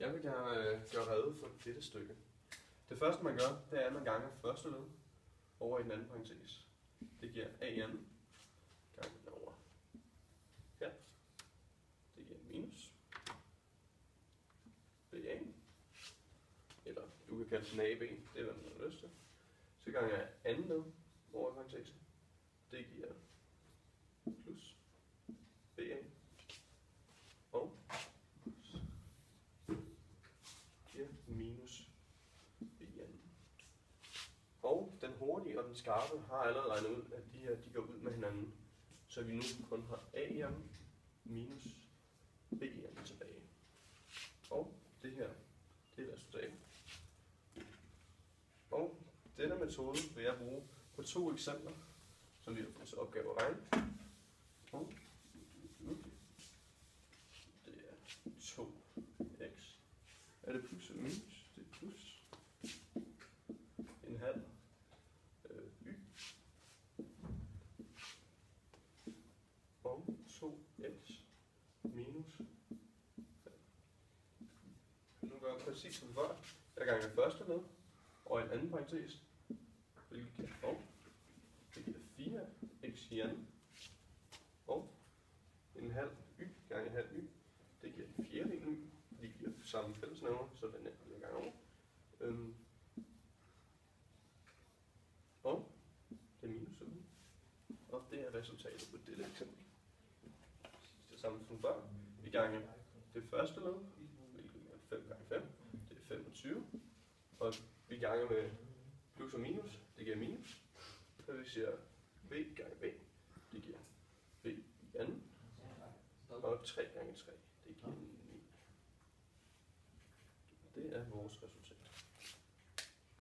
Jeg vil gerne gøre rede for dette stykke. Det første man gør, det er, at man ganger første led over i den anden parentes. Det giver a anden gange over her. Det giver minus BA. Eller du kan kalde den AB, det er hvad man har lyst til. Så ganger jeg anden led over i parentesen. Det giver plus BA. Og giver minus BN. Og den hurtige og den skarpe har allerede regnet ud, at de her de går ud med hinanden. Så vi nu kun har AN minus BN tilbage. Og det her, det er resultatet. Og denne metode vil jeg bruge på 2 eksempler, som vi har fået til opgave at regne. Og det er 2x. Er det plus eller minus? Det er plus. En halv y. Og 2x minus. Nu gør jeg præcis som før. Jeg ganger første led og en anden parentes, hvilket giver det giver 4x i anden. Og en halv y gange en halv y, det giver en fjerdedel y. De giver samme fællesnævner, så den er en gang over. Og det er minus y. Og det er resultatet på dette eksempel. Det samme som før. Vi ganger det første led, hvilket er 5 gange 5, det er 25. Og vi ganger med plus og minus, det giver minus. Så vi siger b gange b, det giver b i anden. Og 3 gange 3, det giver 9. Det er vores resultat.